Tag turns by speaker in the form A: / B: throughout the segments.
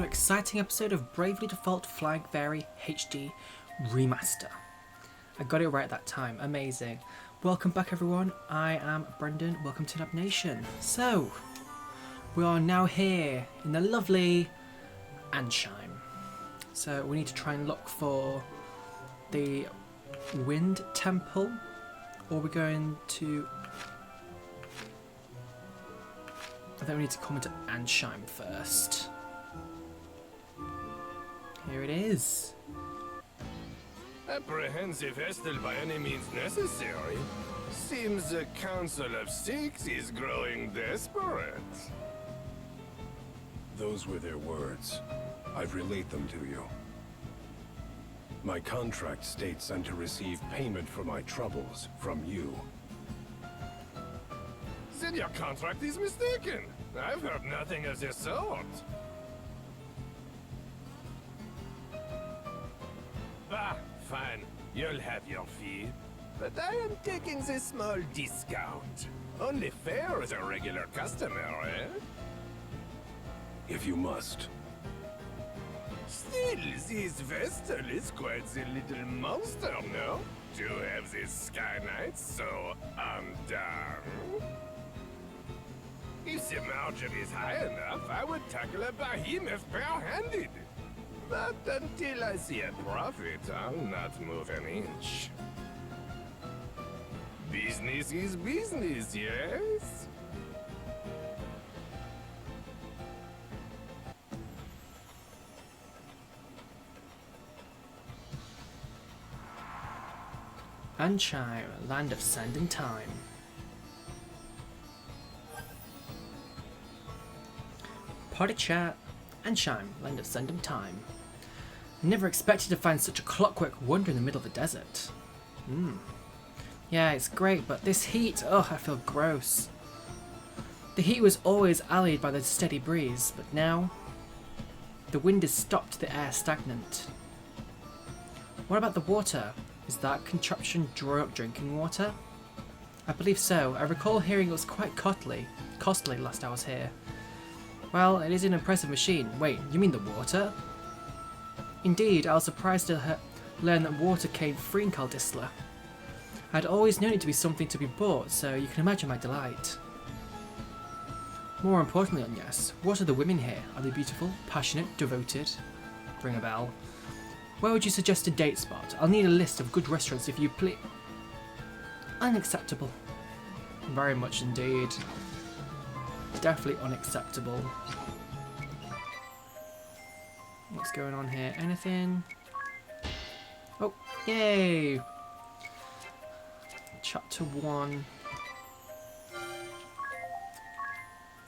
A: Exciting episode of Bravely Default Flying Fairy HD Remaster. I got it right that time. Amazing. Welcome back, everyone. I am Brendan. Welcome to Nab Nation. So, we are now here in the lovely Ancheim. So, we need to try and look for the Wind Temple. Or we're going to... I think we need to come into Ancheim first. Here it is.
B: Apprehensive Estel by any means necessary. Seems the Council of Six is growing desperate.
C: Those were their words. I've relayed them to you. My contract states I'm to receive payment for my troubles from you.
B: Then your contract is mistaken. I've heard nothing of the sort. Bah, fine. You'll have your fee. But I am taking a small discount. Only fair as a regular customer, eh?
C: If you must.
B: Still, this Vestal is quite the little monster, no? To have this Sky Knight so undone. If the margin is high enough, I would tackle a behemoth bare-handed. But until I see a profit, I'll not move an inch. Business is business, yes?
A: Ancheim, land of sand and time. Party chat. Ancheim, land of sand and time. Never expected to find such a clockwork wonder in the middle of the desert. Yeah, it's great, but this heat, I feel gross. The heat was always allayed by the steady breeze, but now the wind has stopped the air stagnant. What about the water? Is that contraption drawing up drinking water? I believe so. I recall hearing it was quite costly last I was here. Well, it is an impressive machine. Wait, you mean the water? Indeed, I was surprised to learn that water came free in Kaldisla. I'd always known it to be something to be bought, so you can imagine my delight. More importantly, Agnes, what are the women here? Are they beautiful, passionate, devoted? Ring a bell. Where would you suggest a date spot? I'll need a list of good restaurants if you please. Unacceptable. Very much indeed. Definitely unacceptable. What's going on here? Anything? Oh, yay! Chapter 1.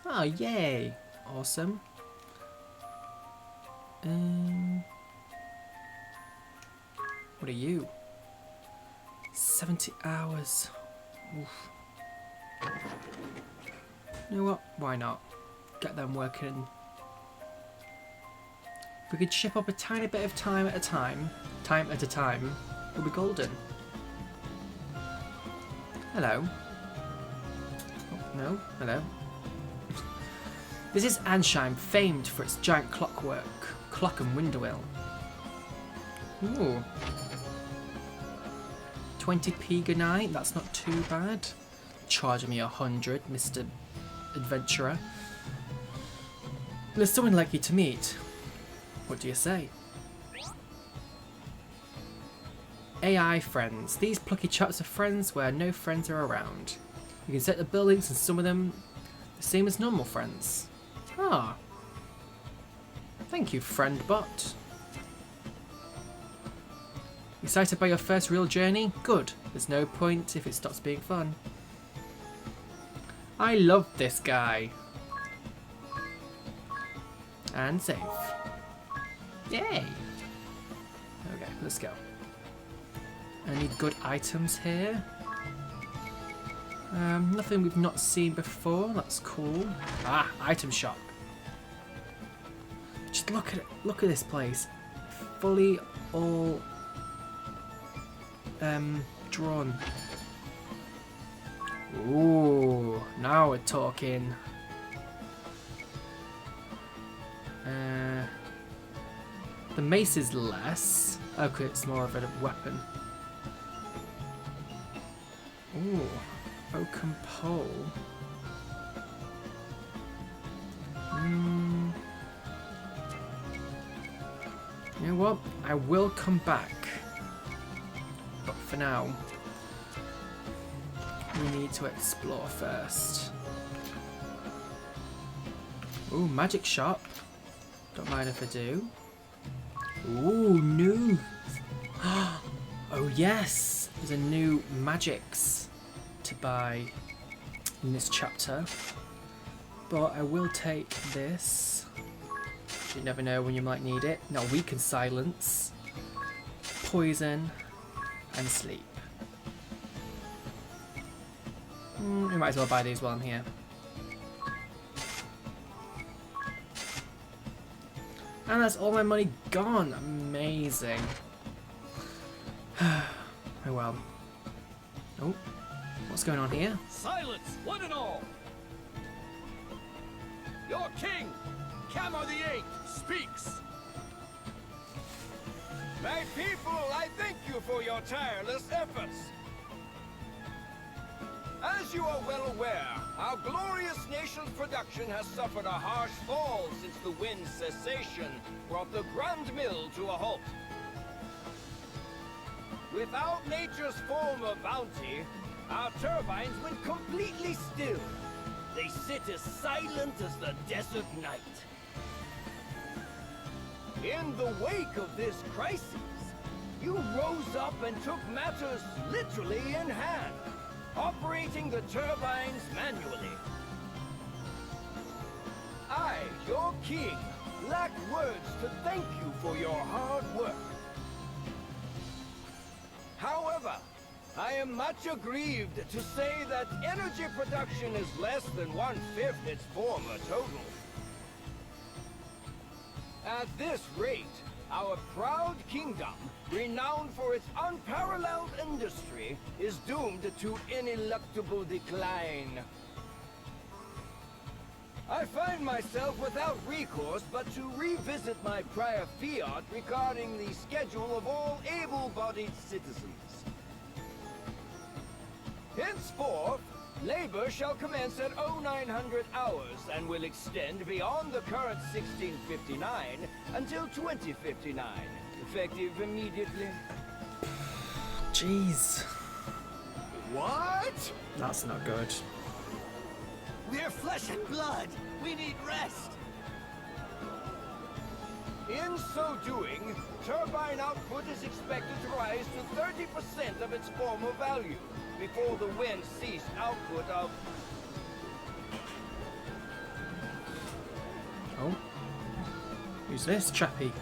A: Oh, yay! Awesome. What are you? 70 hours. Oof. You know what? Why not? Get them working. If we could ship up a tiny bit of time at a time, we'll be golden. Hello. Oh, no, hello. This is Ancheim, famed for its giant clock and window wheel. Ooh. 20p good night, that's not too bad. Charging me 100, Mr. Adventurer. There's someone like you to meet. What do you say? AI friends. These plucky chaps are friends where no friends are around. You can set the buildings and some of them the same as normal friends. Ah. Thank you, friend bot. Excited by your first real journey? Good. There's no point if it stops being fun. I love this guy. And save. Yay! Okay, let's go. Any good items here? Nothing we've not seen before. That's cool. Ah, item shop. Just look at it. Look at this place. fully all drawn. Ooh, now we're talking. The mace is less. Okay, it's more of a weapon. Ooh, oaken pole. You know what? I will come back. But for now, we need to explore first. Ooh, magic shop. Don't mind if I do. Ooh, new. Oh yes, there's a new magics to buy in this chapter. But I will take this. You never know when you might need it. Now weaken silence, poison, and sleep. We might as well buy these while I'm here. And that's all my money gone. Amazing. Oh well. Oh, what's going on here?
D: Silence, one and all! Your king, Camo the Eighth, speaks! My people, I thank you for your tireless efforts. As you are well aware, our glorious nation's production has suffered a harsh fall since the wind's cessation brought the Grand Mill to a halt. Without nature's former bounty, our turbines went completely still. They sit as silent as the desert night. In the wake of this crisis, you rose up and took matters literally in hand, operating the turbines manually. I, your king, lack words to thank you for your hard work. However, I am much aggrieved to say that energy production is less than 1/5 its former total. At this rate, our proud kingdom, renowned for its unparalleled industry, is doomed to ineluctable decline. I find myself without recourse but to revisit my prior fiat regarding the schedule of all able-bodied citizens. Henceforth, labor shall commence at 0900 hours and will extend beyond the current 1659 until 2059, effective immediately.
A: Jeez.
D: What?
A: That's not good.
D: We're flesh and blood. We need rest. In so doing, turbine output is expected to rise to 30% of its former value before the wind ceased output of...
A: Oh. Who's this chappie?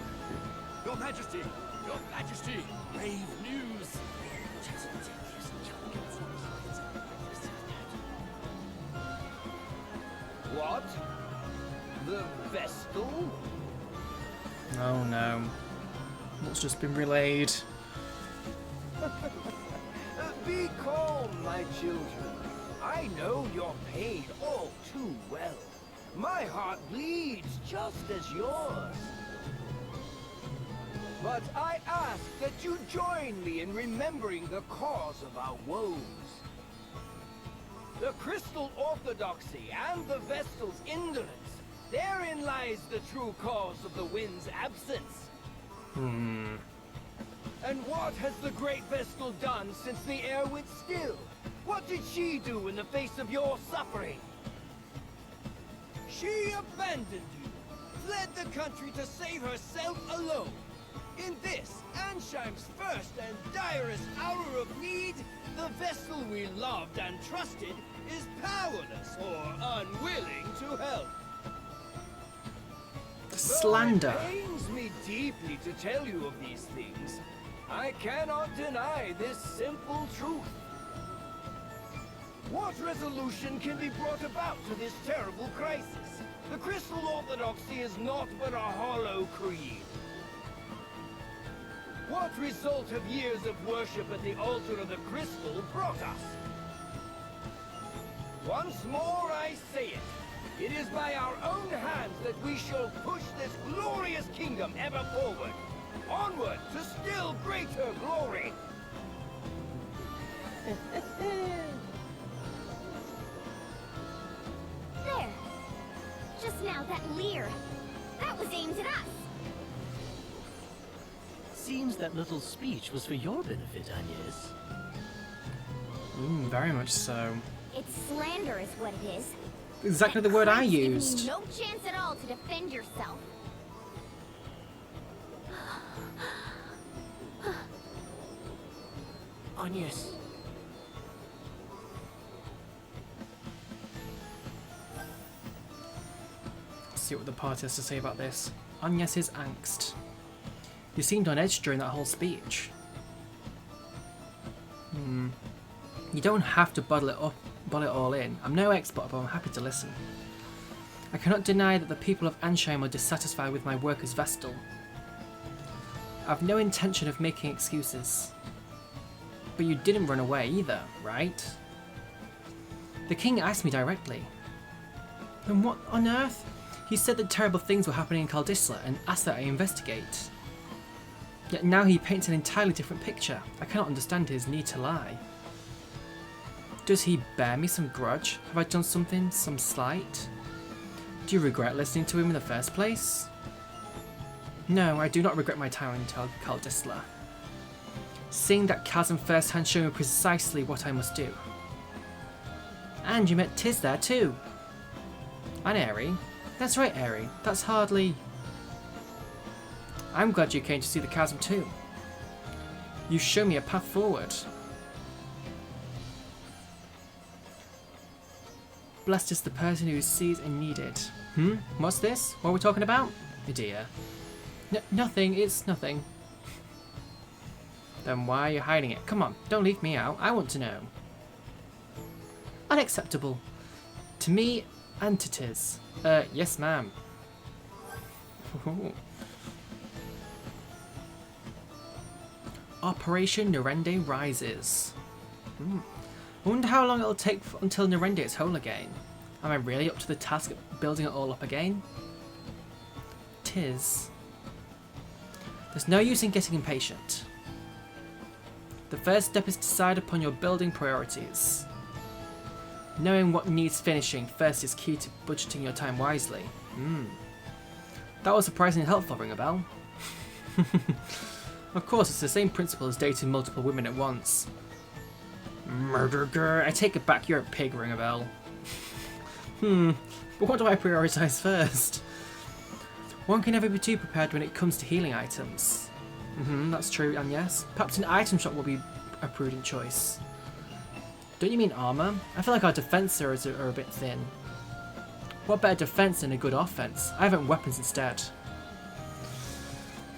D: Your Majesty! Your Majesty! Brave news! What? The Vestal?
A: Oh no. What's just been relayed?
D: Be calm, my children. I know your pain all too well. My heart bleeds just as yours. But I ask that you join me in remembering the cause of our woes. The Crystal Orthodoxy and the Vestal's indolence. Therein lies the true cause of the wind's absence. And what has the Great Vestal done since the air went still? What did she do in the face of your suffering? She abandoned you, fled the country to save herself alone. In this, Ancheim's first and direst hour of need, the Vestal we loved and trusted is powerless or unwilling to help.
A: Slander.
D: Though it pains me deeply to tell you of these things, I cannot deny this simple truth. What resolution can be brought about to this terrible crisis? The Crystal Orthodoxy is naught but a hollow creed. what result of years of worship at the altar of the crystal brought us? Once more I say it. It is by our own hands that we shall push this glorious kingdom ever forward. Onward to still greater glory.
E: There. Just now that leer. That was aimed at us.
F: Seems that little speech was for your benefit, Agnes.
A: Very much so.
E: It's slander is what it is.
A: Exactly the word I used.
E: Give you no chance at all to defend yourself.
F: Agnes.
A: Let's see what the party has to say about this. Agnes's angst. You seemed on edge during that whole speech. You don't have to bottle it all in. I'm no expert, but I'm happy to listen. I cannot deny that the people of Ancheim are dissatisfied with my work as Vestal. I've no intention of making excuses. But you didn't run away either, right? The king asked me directly. And what on earth? He said that terrible things were happening in Kaldisla and asked that I investigate. Yet now he paints an entirely different picture. I cannot understand his need to lie. Does he bear me some grudge? Have I done something, some slight? Do you regret listening to him in the first place? No, I do not regret my time in Kaldisla. Seeing that chasm firsthand showed me precisely what I must do. And you met Tiz there too. And Eri. That's right, Eri. That's hardly... I'm glad you came to see the chasm too. You show me a path forward. Blessed is the person who sees and needed. What's this? What are we talking about? Oh dear. Nothing, it's nothing. Then why are you hiding it? Come on, don't leave me out. I want to know. Unacceptable. To me and to Tiz. Yes ma'am. Operation Nerende rises. I wonder how long it'll take until Nerende is whole again. Am I really up to the task of building it all up again? Tiz. There's no use in getting impatient. The first step is to decide upon your building priorities. Knowing what needs finishing first is key to budgeting your time wisely. That was surprisingly helpful, ring a bell. Of course, it's the same principle as dating multiple women at once. Murder girl, I take it back, you're a pig, ring a bell. But what do I prioritise first? One can never be too prepared when it comes to healing items. That's true, and yes, perhaps an item shop will be a prudent choice. Don't you mean armour? I feel like our defences are a bit thin. What better defence than a good offence? I have weapons instead.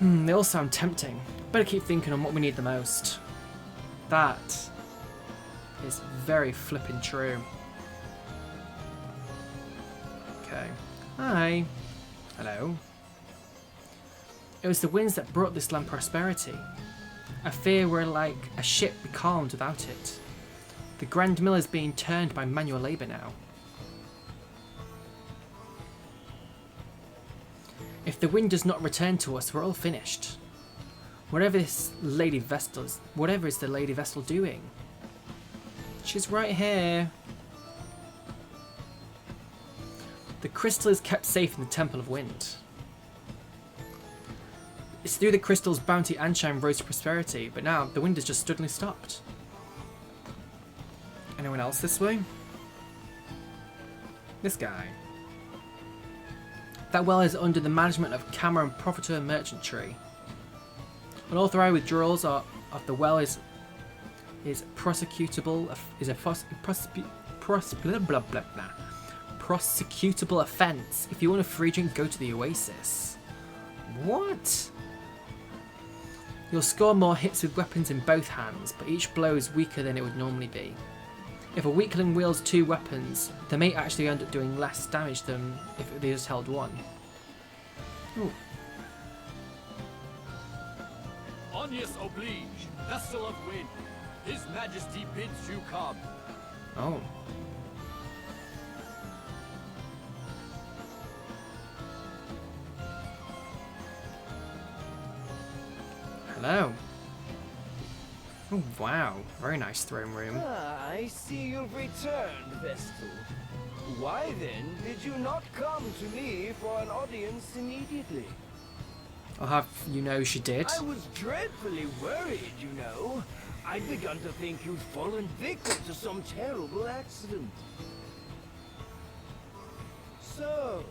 A: They all sound tempting. Better keep thinking on what we need the most. That is very flippin' true. Okay. Hi. Hello. It was the winds that brought this land prosperity. I fear we're like a ship becalmed without it. The Grand Mill is being turned by manual labour now. If the wind does not return to us, we're all finished. Whatever is the Lady Vestal doing? She's right here. The crystal is kept safe in the Temple of Wind. It's through the crystal's bounty Ancheim rose to prosperity, but now the wind has just suddenly stopped. Anyone else this way? This guy. That well is under the management of Cameron Profiteur Merchantry. Unauthorized withdrawals of the well is prosecutable prosecutable offence. If you want a free drink, go to the Oasis. What? You'll score more hits with weapons in both hands, but each blow is weaker than it would normally be. If a weakling wields two weapons, they may actually end up doing less damage than if they just held one. Ooh.
G: Agnes oblige, vessel of wind. His Majesty bids you come.
A: Oh. Hello. Oh, wow. Very nice throne room.
D: Ah, I see you've returned, Vestal. Why then did you not come to me for an audience immediately?
A: I'll have you know she did.
D: I was dreadfully worried, you know. I'd begun to think you'd fallen victim to some terrible accident. So,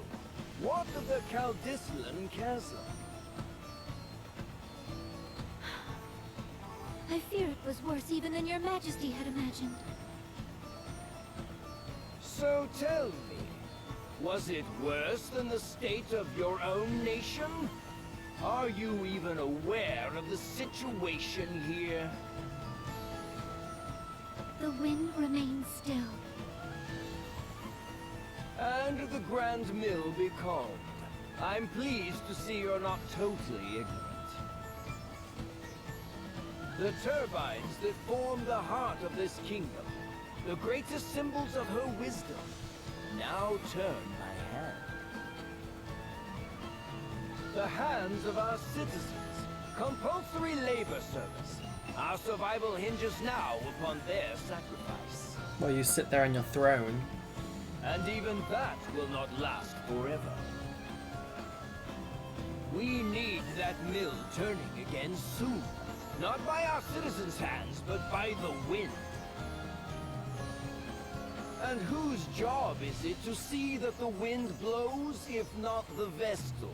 D: what of the Caldislan Chasm?
E: I fear it was worse even than your majesty had imagined.
D: So tell me, was it worse than the state of your own nation? Are you even aware of the situation here?
E: The wind remains still.
D: And the Grand Mill be calmed. I'm pleased to see you're not totally ignorant. The turbines that form the heart of this kingdom, the greatest symbols of her wisdom, now turn my hand. The hands of our citizens, compulsory labor service. Our survival hinges now upon their sacrifice.
A: While you sit there on your throne.
D: And even that will not last forever. We need that mill turning again soon. Not by our citizens' hands, but by the wind. And whose job is it to see that the wind blows, if not the Vestals?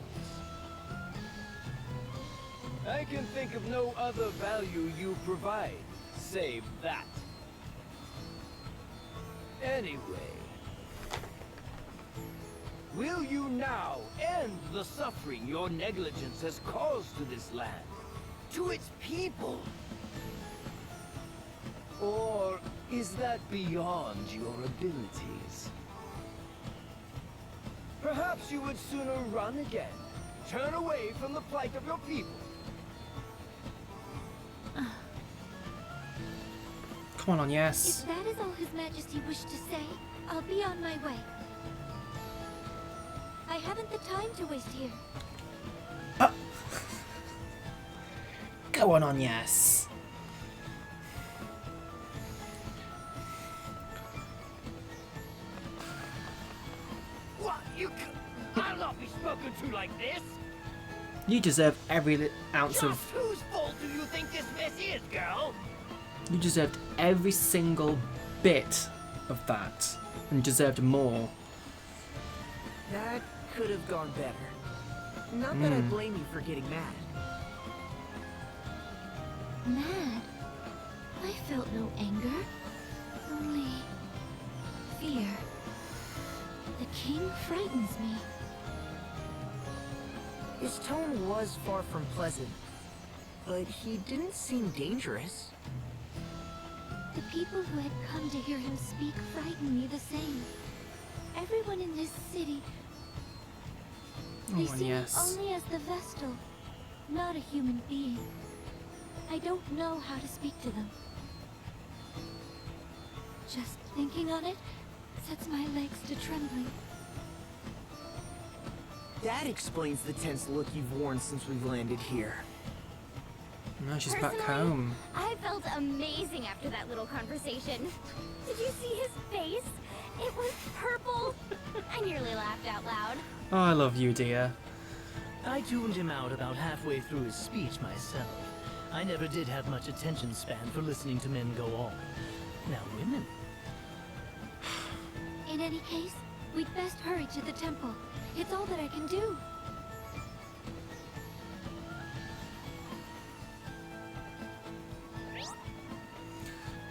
D: I can think of no other value you provide, save that. Anyway, will you now end the suffering your negligence has caused to this land? To its people? Or is that beyond your abilities? Perhaps you would sooner run again, turn away from the plight of your people.
A: Come on, yes.
E: If that is all His Majesty wished to say, I'll be on my way. I haven't the time to waste here.
A: Go on, yes.
D: What? I'll not be spoken to like this!
A: You deserve every ounce
D: Just
A: of...
D: whose fault do you think this mess is, girl?
A: You deserved every single bit of that. And deserved more.
H: That could have gone better. Not that I blame you for getting mad.
E: Mad? I felt no anger. Only... fear. The king frightens me.
H: His tone was far from pleasant, but he didn't seem dangerous.
E: The people who had come to hear him speak frighten me the same. Everyone in this city... They
A: Oh,
E: see
A: yes.
E: me only as the Vestal, not a human being. I don't know how to speak to them. Just thinking on it sets my legs to trembling.
H: That explains the tense look you've worn since we've landed here.
A: No, she's back
E: Personally,
A: home.
E: I felt amazing after that little conversation. Did you see his face? It was purple. I nearly laughed out loud.
A: Oh, I love you, dear.
F: I tuned him out about halfway through his speech myself. I never did have much attention span for listening to men go on. Now women.
E: In any case, we'd best hurry to the temple. It's all that I can do.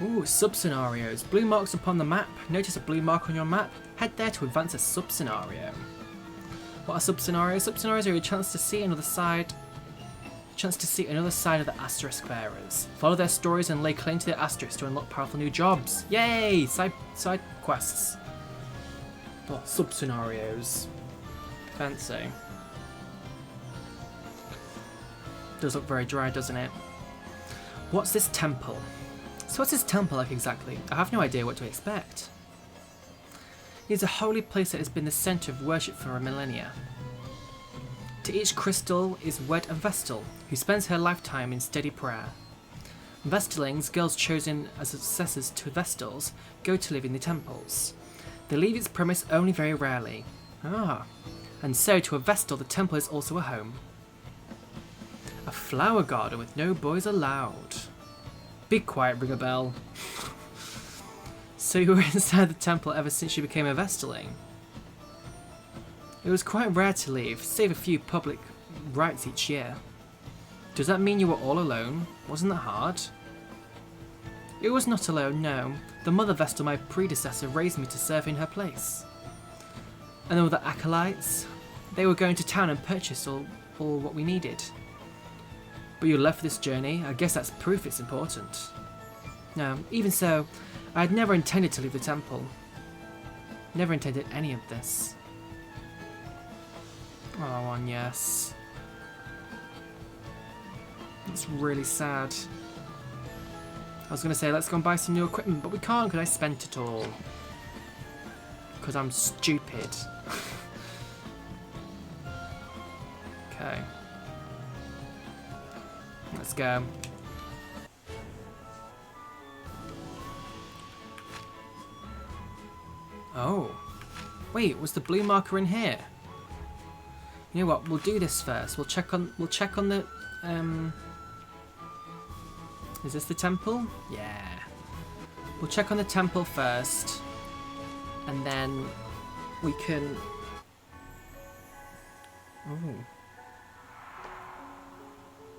A: Ooh, sub-scenarios. Blue marks upon the map. Notice a blue mark on your map. Head there to advance a sub-scenario. What are sub-scenarios? Sub-scenarios are a chance to see another side. Chance to see another side of the Asterisk Bearers. Follow their stories and lay claim to the Asterisk to unlock powerful new jobs. Yay! Side quests. Oh, sub-scenarios. Fancy. Does look very dry, doesn't it? What's this temple? So what's this temple like exactly? I have no idea what to expect. It is a holy place that has been the centre of worship for a millennia. To each crystal is wed a Vestal, who spends her lifetime in steady prayer. Vestalings, girls chosen as successors to Vestals, go to live in the temples. They leave its premise only very rarely. And so to a Vestal the temple is also a home. A flower garden with no boys allowed. Be quiet, ring a bell. So you were inside the temple ever since you became a Vestaling? It was quite rare to leave, save a few public rites each year. Does that mean you were all alone? Wasn't that hard? It was not alone, no. The mother Vestal, my predecessor, raised me to serve in her place. And there were the acolytes. They were going to town and purchase all what we needed. But you left for this journey. I guess that's proof it's important. No, even so, I had never intended to leave the temple. Never intended any of this. Oh, and yes. It's really sad. I was going to say, let's go and buy some new equipment, but we can't because I spent it all. Because I'm stupid. Okay. Let's go. Oh. Wait, was the blue marker in here? You know what? We'll do this first. We'll check on the Is this the temple? Yeah. We'll check on the temple first. And then we can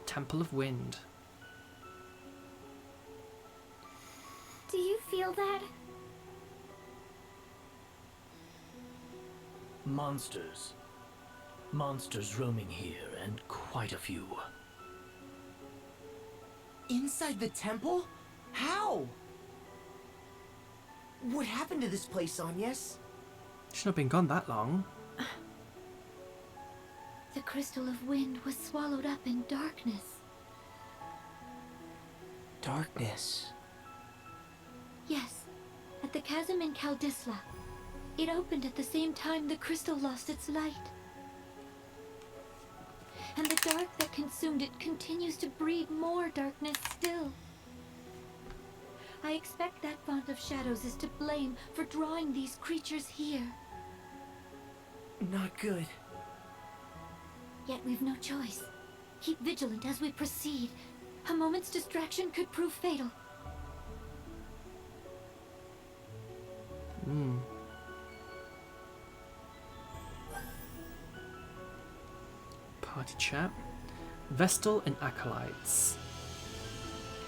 A: Temple of Wind.
E: Do you feel that?
F: Monsters. Monsters roaming here, and quite a few.
H: Inside the temple? How? What happened to this place, Agnes?
A: She's not been gone that long.
E: The crystal of wind was swallowed up in darkness.
H: Darkness.
E: Yes, at the chasm in Kaldisla. It opened at the same time the crystal lost its light. And the dark that consumed it continues to breed more darkness still. I expect that font of shadows is to blame for drawing these creatures here.
H: Not good.
E: Yet we've no choice. Keep vigilant as we proceed. A moment's distraction could prove fatal.
A: Party chat. Vestal and acolytes.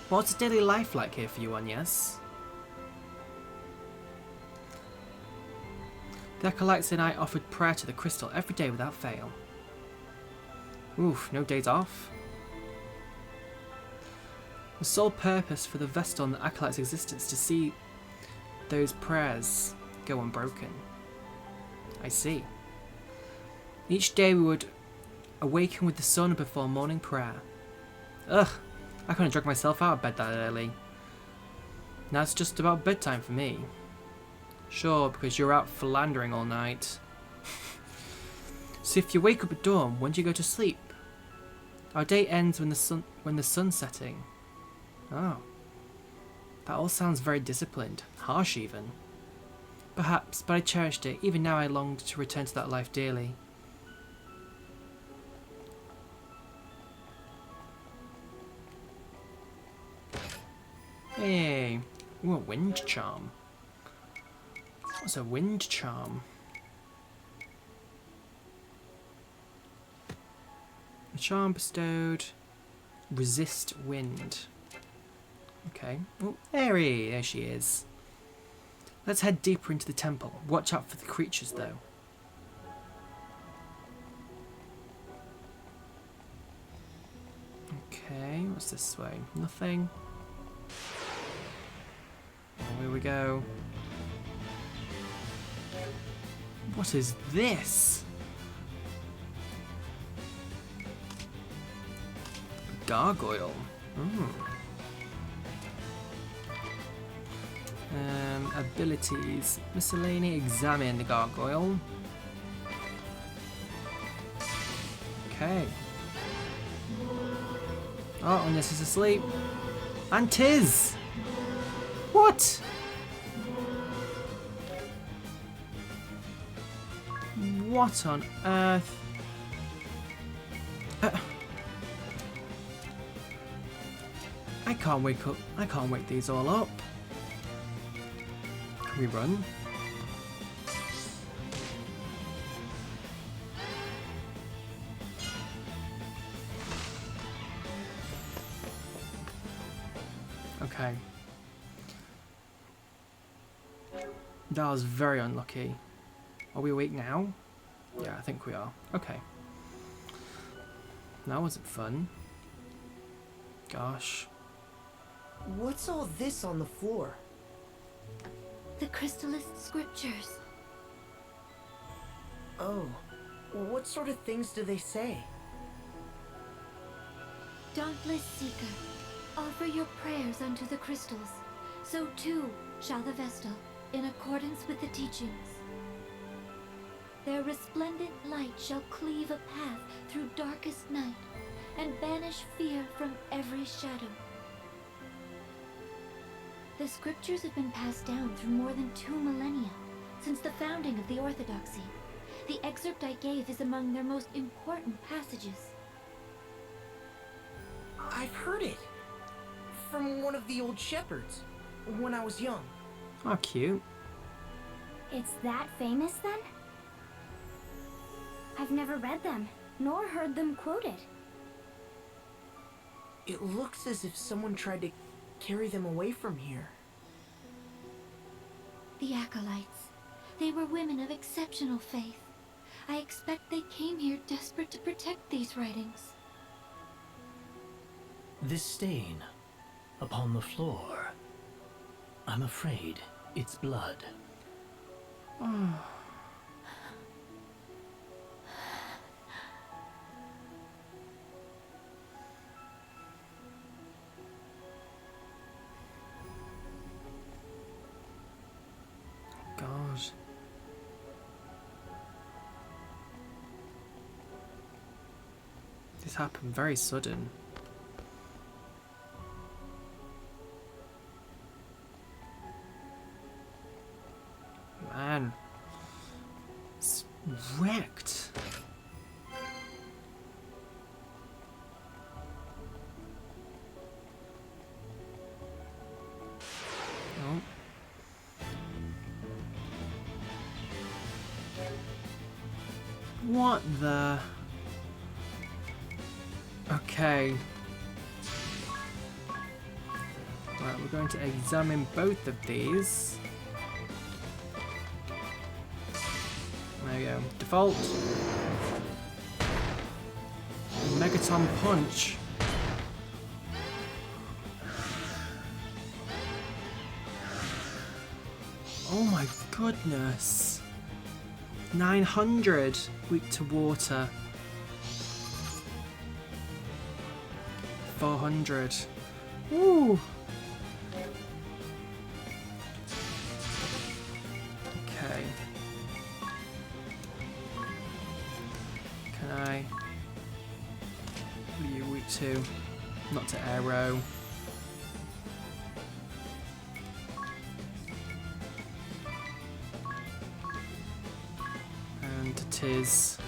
A: What's daily life like here for you, Agnes? The acolytes and I offered prayer to the crystal every day without fail. Oof, no days off. The sole purpose for the Vestal and the acolyte's existence to see those prayers go unbroken. I see. Each day we would awaken with the sun and perform morning prayer. Ugh, I couldn't drag myself out of bed that early. Now it's just about bedtime for me. Sure, because you're out philandering all night. So if you wake up at dawn, when do you go to sleep? Our day ends when the sun's setting. Oh. That all sounds very disciplined. Harsh even. Perhaps, but I cherished it. Even now I longed to return to that life dearly. Hey. Ooh, a wind charm. What's a wind charm? A charm bestowed. Resist wind. Okay. Oh, there she is. Let's head deeper into the temple. Watch out for the creatures, though. Okay, what's this way? Nothing. Oh, here we go. What is this? Gargoyle. Abilities. Miscellany. Examine the gargoyle. Okay. Oh, Agnes is asleep. And tis! What? What on earth? I can't wake up. I can't wake these all up. Can we run? Okay. That was very unlucky. Are we awake now? Yeah, I think we are. Okay. That wasn't fun. Gosh.
H: What's all this on the floor?
E: The Crystallist scriptures.
H: Oh, what sort of things do they say?
E: Dauntless Seeker, offer your prayers unto the crystals. So too shall the Vestal, in accordance with the teachings. Their resplendent light shall cleave a path through darkest night, and banish fear from every shadow. The scriptures have been passed down through more than 2 millennia, since the founding of the Orthodoxy. The excerpt I gave is among their most important passages.
H: I've heard it. From one of the old shepherds, when I was young.
A: Oh, cute.
I: It's that famous then? I've never read them, nor heard them quoted.
H: It looks as if someone tried to carry them away from here.
E: The Acolytes. They were women of exceptional faith. I expect they came here desperate to protect these writings.
F: This stain upon the floor. I'm afraid it's blood.
A: God. This happened very sudden. Man. It's wrecked. Oh. What the? Okay. Right, we're going to examine both of these. There we go. Default. Megaton Punch. Oh my goodness. 900 weak to water. 400. Ooh. Okay. Can I? What are you weak to? Not to arrow. And to Tiz.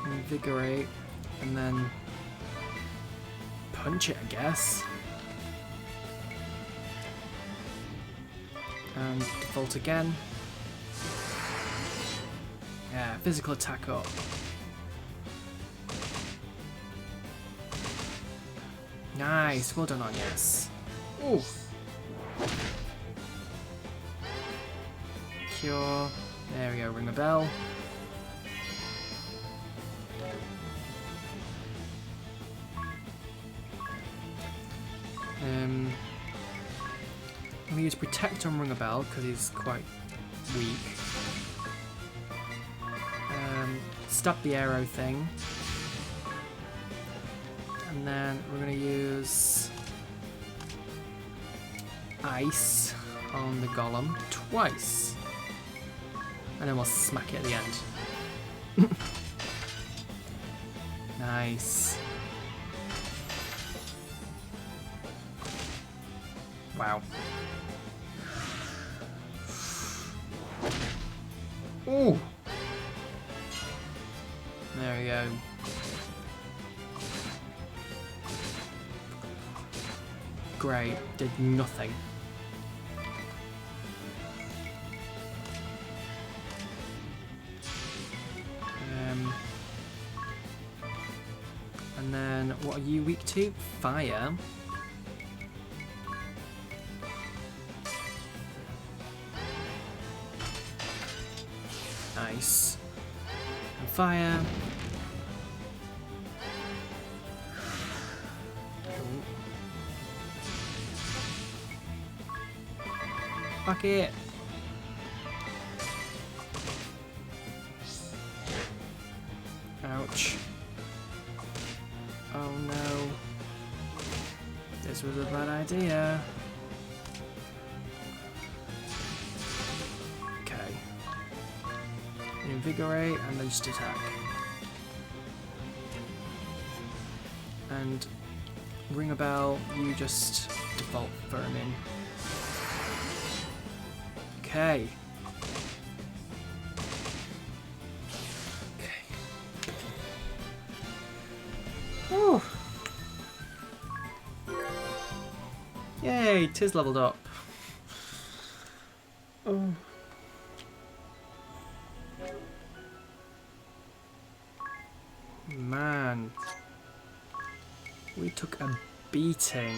A: Invigorate, and then punch it, I guess. And default again. Yeah, physical attack up. Nice, well done, Agnes. Ooh. Cure. There we go, ring a bell. I'm going to use Protect on Ring a Bell because he's quite weak. Stop the arrow thing. And And then we're going to use ice on the golem twice. And then we'll smack it at the end. Nice. Wow. Ooh. There we go. Great. Did nothing. And then, what are you weak to? Fire. Nice. And fire. Fuck it. Ouch. Oh no. This was a bad idea. Okay. Invigorate and then just attack. And ring a bell, you just default vermin. Okay. Whew. Yay, Tiz leveled up. Oh. Man. We took a beating.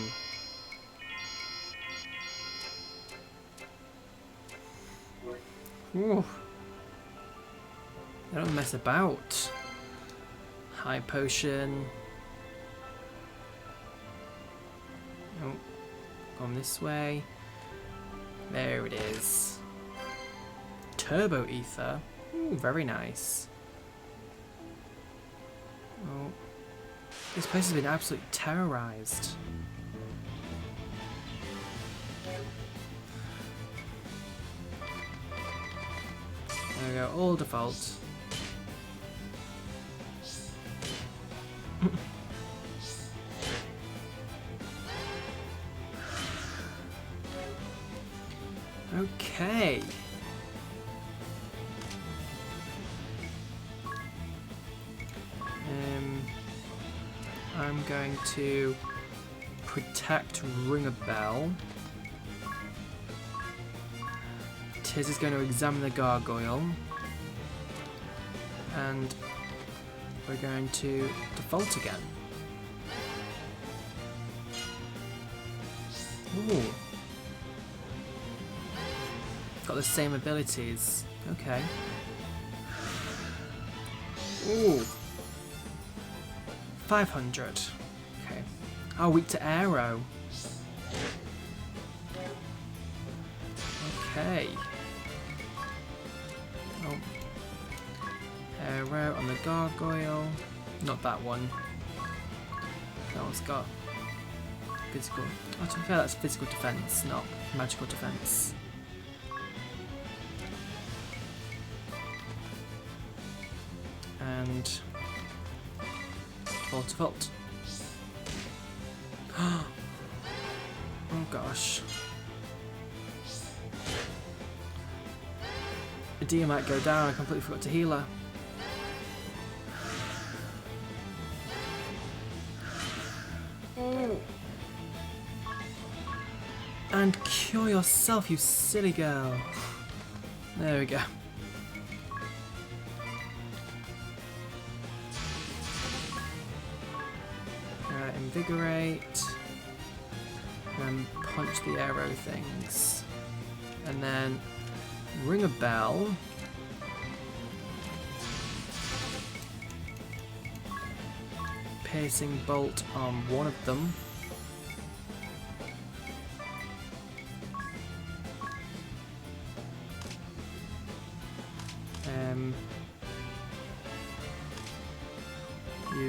A: Ooh. They don't mess about. High potion. Oh, going this way. There it is. Turbo ether. Ooh, very nice. Oh, this place has been absolutely terrorized. There we go, all default. Okay. I'm going to protect Ring a Bell. Tiz is going to examine the gargoyle. And we're going to default again. Ooh. Got the same abilities. Okay. Ooh. 500. Okay. Oh, weak to arrow. Okay. Oh. Arrow on the gargoyle. Not that one. That one's got physical. Oh, to be fair, that's physical defense, not magical defense. And default. Oh gosh. Adia might go down, I completely forgot to heal her. Oh. And cure yourself, you silly girl. There we go. Invigorate, and punch the arrow things, and then ring a bell, piercing bolt on one of them,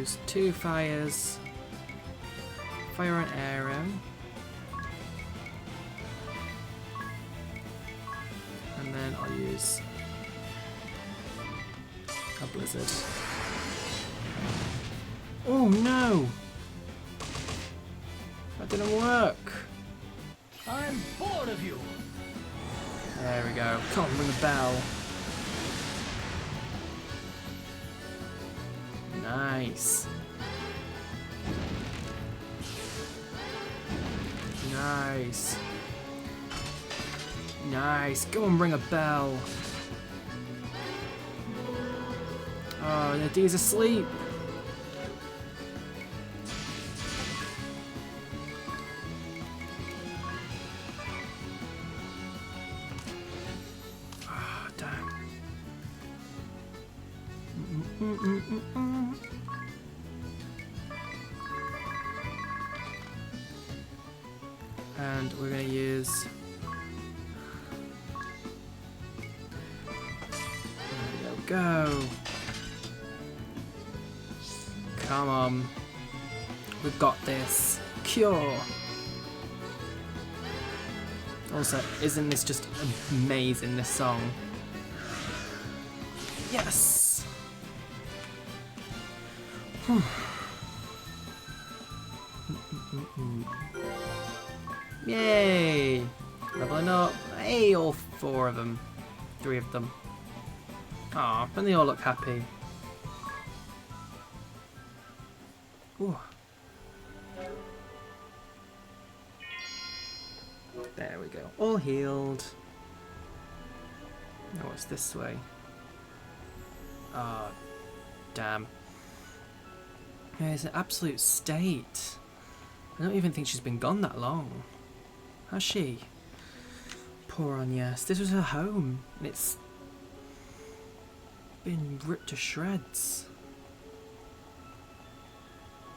A: use 2 fires fire an arrow. And then I'll use a blizzard. Oh no! That didn't work!
F: I'm bored of you!
A: There we go. Come on, ring a bell. Nice. Nice. Nice. Go and ring a bell. Oh, the D's asleep. Ah, damn. And we're going to use... There we go. Come on. We've got this. Cure. Also, isn't this just amazing, this song? Yes! Yay! Leveling up. Hey, all 4 of them. 3 of them. Aw, and they all look happy. Ooh. There we go. All healed. Now what's this way? Ah, damn. Yeah, it's an absolute state. I don't even think she's been gone that long. Has she? Poor Agnes. This was her home, and it's been ripped to shreds.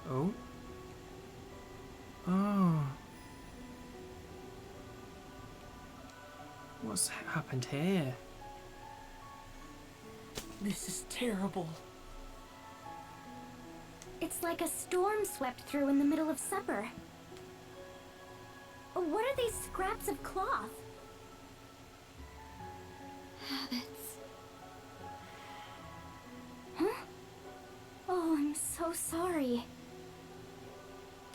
A: Oh. Oh. What's happened here?
H: This is terrible.
I: It's like a storm swept through in the middle of supper. What are these scraps of cloth?
E: Habits.
I: Huh? Oh, I'm so sorry.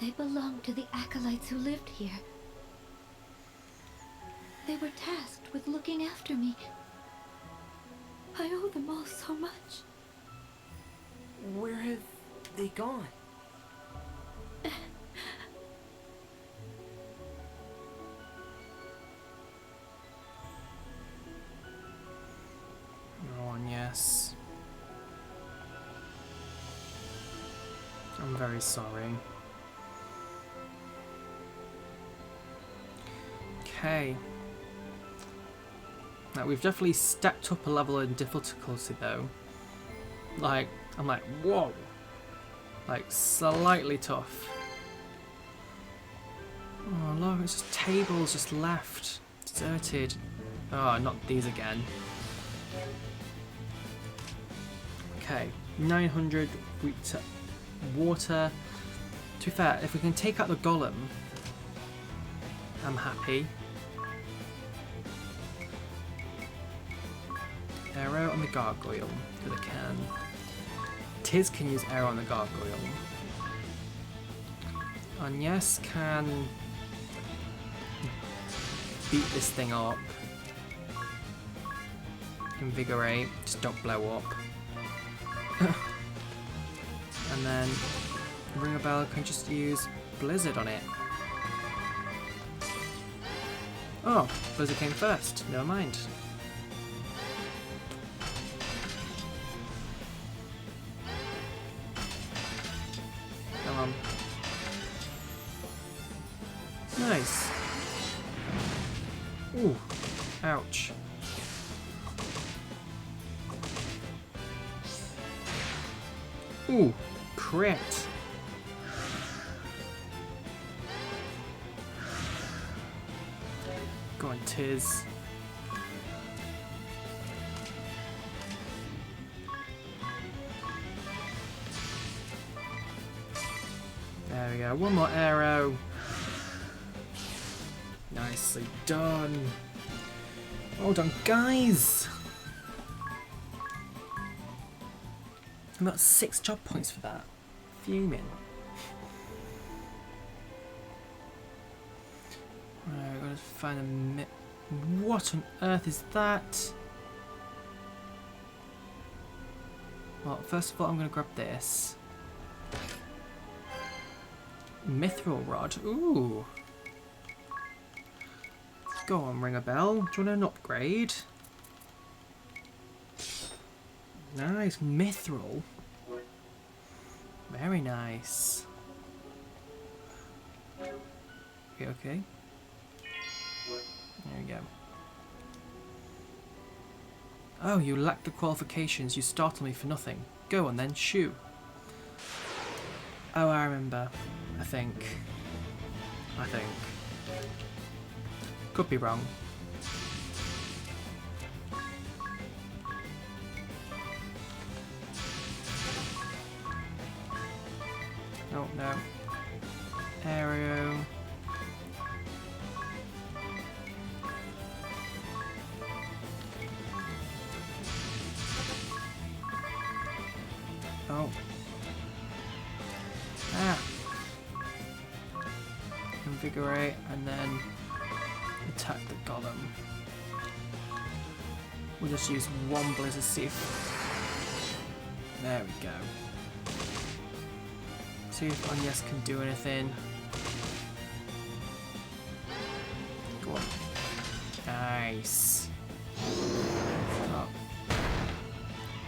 E: They belong to the acolytes who lived here. They were tasked with looking after me. I owe them all so much.
H: Where have they gone?
A: Oh, yes. I'm very sorry. Okay. Now, we've definitely stepped up a level in difficulty, though. Like, I'm like, whoa! Like, slightly tough. Oh, look, it's just tables just left. Deserted. Oh, not these again. Okay, 900 water. To be fair, if we can take out the golem, I'm happy. Arrow on the gargoyle, because I can. Tiz can use arrow on the gargoyle. Agnes can beat this thing up. Invigorate, just don't blow up. And then Ring a Bell can just use Blizzard on it. Oh, Blizzard came first, never mind. Come on. Nice. Ooh, ouch. Ooh, crit. Go on, Tiz. There There we go. One more arrow. Nicely done. Well done, guys. I got 6 job points for that. Fuming. Right, we've got to find a what on earth is that? Well, first of all, I'm going to grab this. Mithril rod. Ooh. Go on, ring a bell. Do you want an upgrade? Nice. Mithril. Very nice. Okay. There we go. Oh, you lack the qualifications. You startle me for nothing. Go on then, shoo. Oh, I remember. I think. Could be wrong. Oh, no. Aero. Oh. Ah. Invigorate and then attack the golem. We'll just use one blizzard sieve. There we go. See if Agnes can do anything. Go on. Nice. Oh.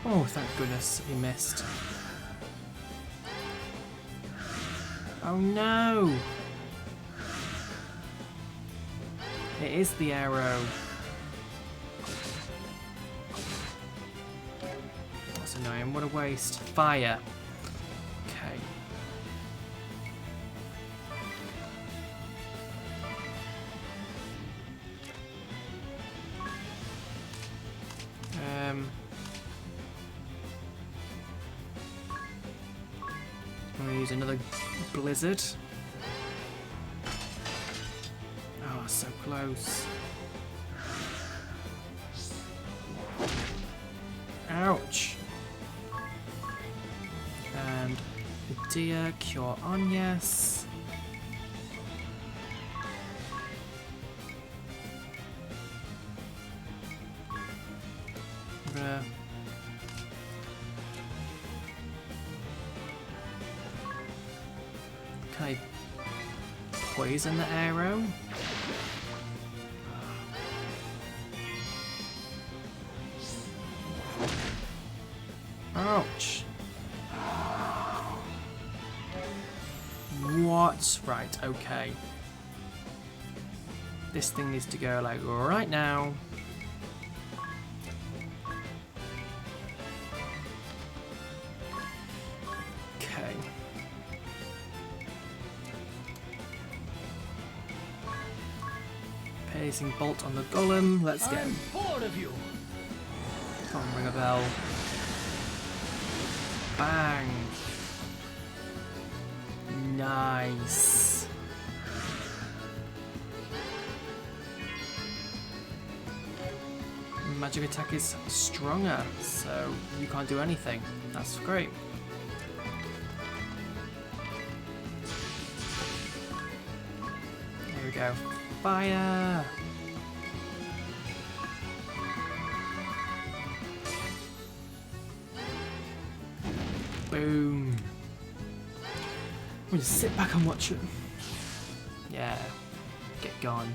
A: Oh, thank goodness he missed. Oh no! It is the arrow. That's annoying. What a waste. Fire. Okay. I'm gonna use another blizzard. Oh, so close. Ouch. And Medea, cure Agnes. Can I poison the arrow? Ouch. What? Right, okay. This thing needs to go like right now. Okay. Placing bolt on the golem. Let's go.
F: I'm bored of you.
A: Come on, ring a bell. Bang. Nice. Magic attack is stronger, so you can't do anything. That's great. Here we go. Fire! Boom. We'll just sit back and watch it. Yeah. Get gone.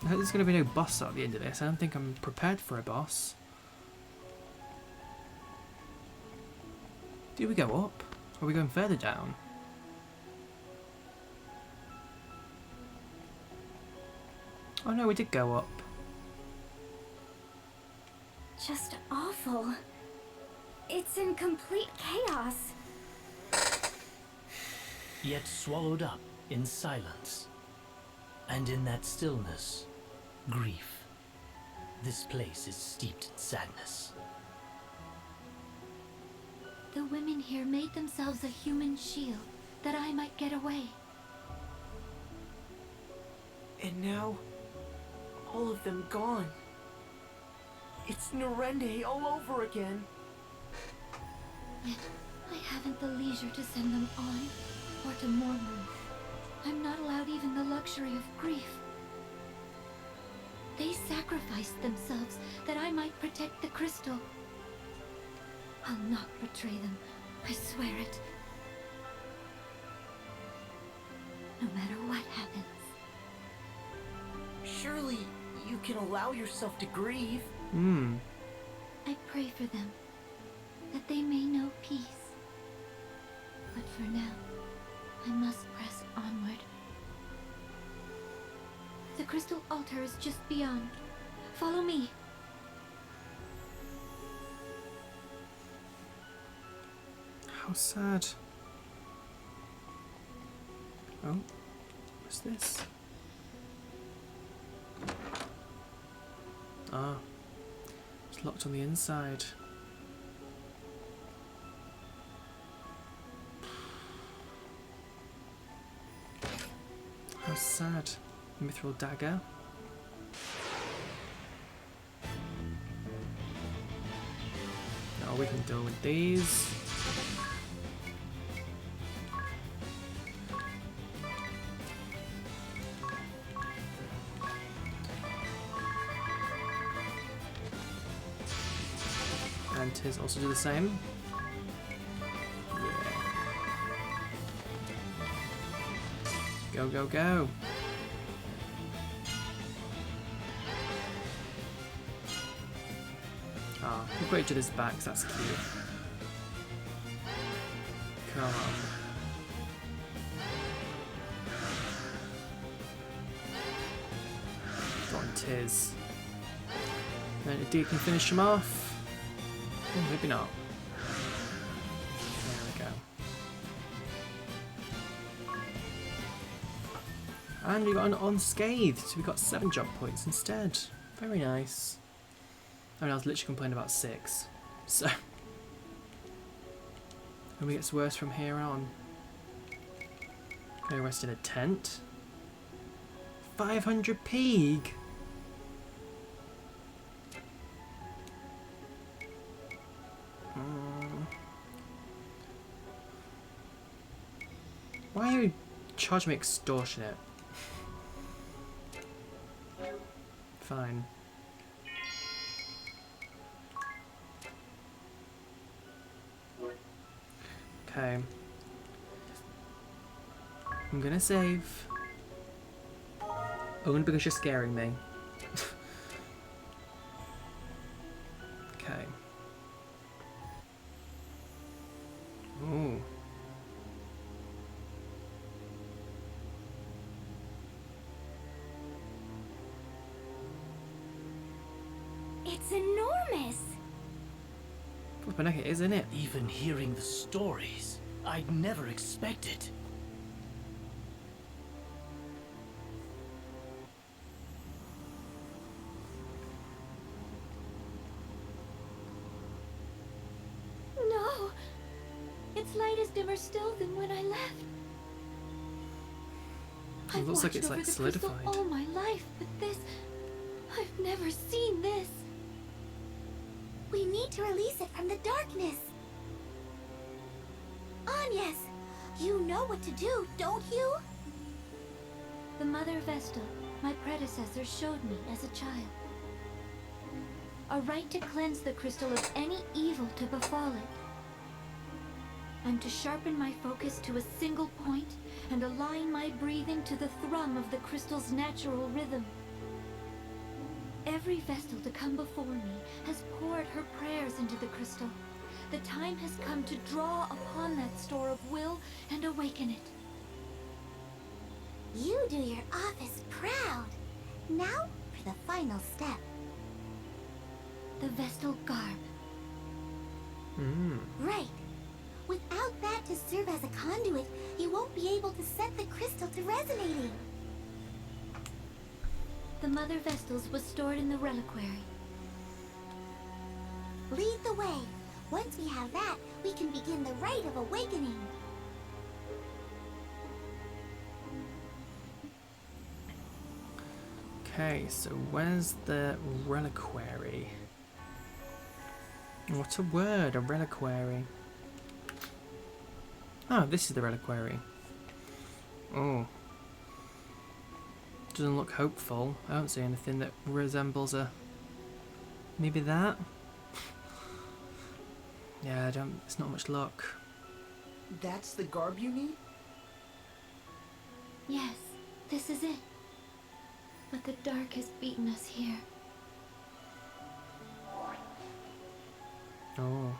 A: I hope there's going to be no boss at the end of this. I don't think I'm prepared for a boss. Do we go up? Or are we going further down? Oh no, we did go up.
I: Just awful. It's in complete chaos.
F: Yet swallowed up in silence. And in that stillness, grief. This place is steeped in sadness.
E: The women here made themselves a human shield that I might get away.
H: And now, all of them gone. It's Narende all over again.
E: Yet, I haven't the leisure to send them on, or to mourn them. I'm not allowed even the luxury of grief. They sacrificed themselves that I might protect the crystal. I'll not betray them, I swear it. No matter what happens.
H: Surely, you can allow yourself to grieve.
E: I pray for them, that they may know peace. But for now, I must press onward. The crystal altar is just beyond. Follow me.
A: How sad. Oh, what's this? Ah, it's locked on the inside. How sad. Mithril dagger. Now we can deal with these. And Tiz also do the same. Yeah. Go, go, go. Ah, we'll put each other's backs, that's cute. Come on. Go on, Tiz. Then the Deacon can finish him off. Oh, maybe not. There we go. And we got an unscathed, so we got 7 job points instead. Very nice. I mean, I was literally complaining about 6, so. And it gets worse from here on. Can I rest in a tent? 500 peeg! Why are you charging me extortionate? Fine. Okay. I'm gonna save. Only because you're scaring me. Okay. Ooh.
I: It's enormous.
A: Flippin' heck it is, isn't it?
F: Even hearing the stories, I'd never expect it.
E: No! Its light is dimmer still than when I left.
A: It
E: I've
A: looks like
E: watched
A: it's
E: over
A: like
E: the crystal
A: solidified.
E: all my life, but this... I've never seen this.
I: We need to release it from the darkness. Agnes, you know what to do, don't you?
E: The Mother Vestal, my predecessor, showed me as a child. A right to cleanse the crystal of any evil to befall it. I'm to sharpen my focus to a single point and align my breathing to the thrum of the crystal's natural rhythm. Every Vestal to come before me has poured her prayers into the crystal. The time has come to draw upon that store of will and awaken it.
I: You do your office proud. Now for the final step.
E: The Vestal garb.
I: Right. Without that to serve as a conduit, you won't be able to set the crystal to resonating.
E: The Mother Vestals was stored in the reliquary.
I: Lead the way. Once we have that, we can begin the rite of awakening.
A: Okay, so where's the reliquary? What a word, a reliquary. Oh, this is the reliquary. Oh. Doesn't look hopeful. I don't see anything that resembles a... Maybe that? Yeah, it's not much luck.
H: That's the garb you need?
E: Yes, this is it. But the dark has beaten us here.
A: Oh.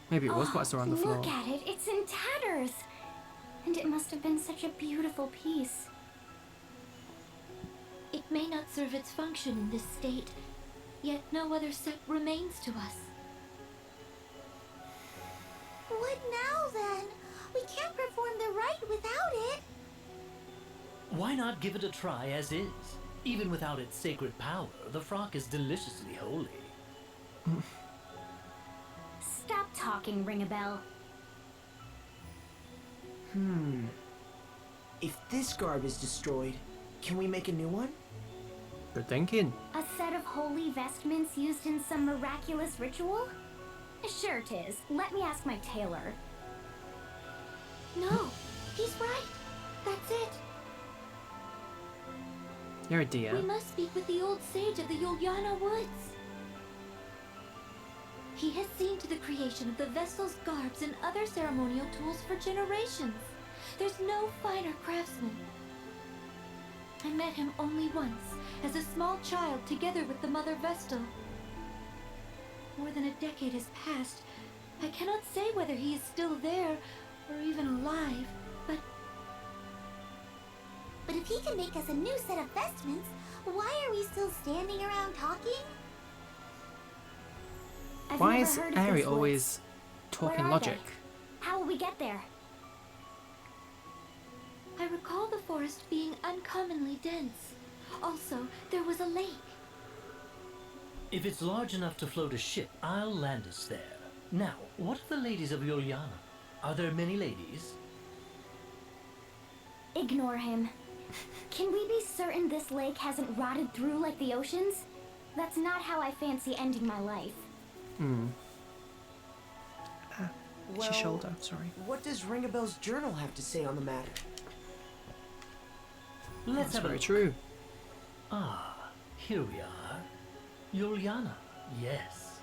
A: Maybe it was what I saw on the floor.
J: Look at it, it's in tatters! And it must have been such a beautiful piece.
E: It may not serve its function in this state, yet no other set remains to us.
I: What now then? We can't perform the rite without it.
F: Why not give it a try as is? Even without its sacred power, the frock is deliciously holy.
J: Stop talking, Ring-a-Bell.
H: If this garb is destroyed, can we make a new one?
A: Good thinking.
J: A set of holy vestments used in some miraculous ritual? Sure, tis. Let me ask my tailor.
E: No, he's right. That's it.
A: You're a dear.
E: We must speak with the old sage of the Yulyana Woods. He has seen to the creation of the vessel's garbs and other ceremonial tools for generations. There's no finer craftsman. I met him only once, as a small child together with the mother Vestal. More than a decade has passed. I cannot say whether he is still there, or even alive, but...
I: But if he can make us a new set of vestments, why are we still standing around talking?
J: I've
A: Why
J: never
A: is
J: heard of
A: Aerie
J: this woods.
A: always talking
J: Where are
A: logic?
J: they? How will we get there?
E: I recall the forest being uncommonly dense. Also, there was a lake.
F: If it's large enough to float a ship, I'll land us there. Now, what of the ladies of Yulyana? Are there many ladies?
J: Ignore him. Can we be certain this lake hasn't rotted through like the oceans? That's not how I fancy ending my life.
A: It's your shoulder, sorry.
H: What does Ring-a-Bell's journal have to say on the matter?
F: Let's
A: That's
F: have a
A: very
F: look.
A: true.
F: Ah, here we are. Yulyana, yes.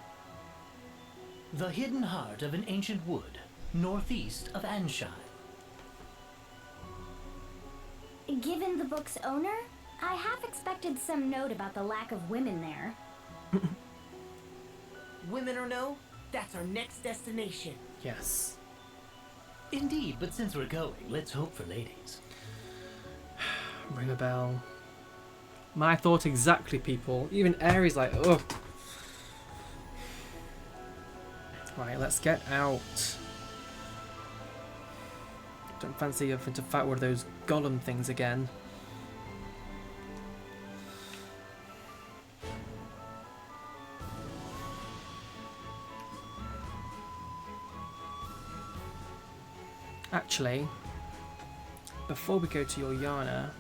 F: The hidden heart of an ancient wood, northeast of Ancheim.
J: Given the book's owner, I half expected some note about the lack of women there.
H: Women or no, that's our next destination.
A: Yes.
F: Indeed, but since we're going, let's hope for ladies.
A: Ring a bell. My thought exactly, people. Even Aerie's like, ugh. Right, let's get out. Don't fancy having to fight one of those golem things again. Actually, before we go to Yulyana,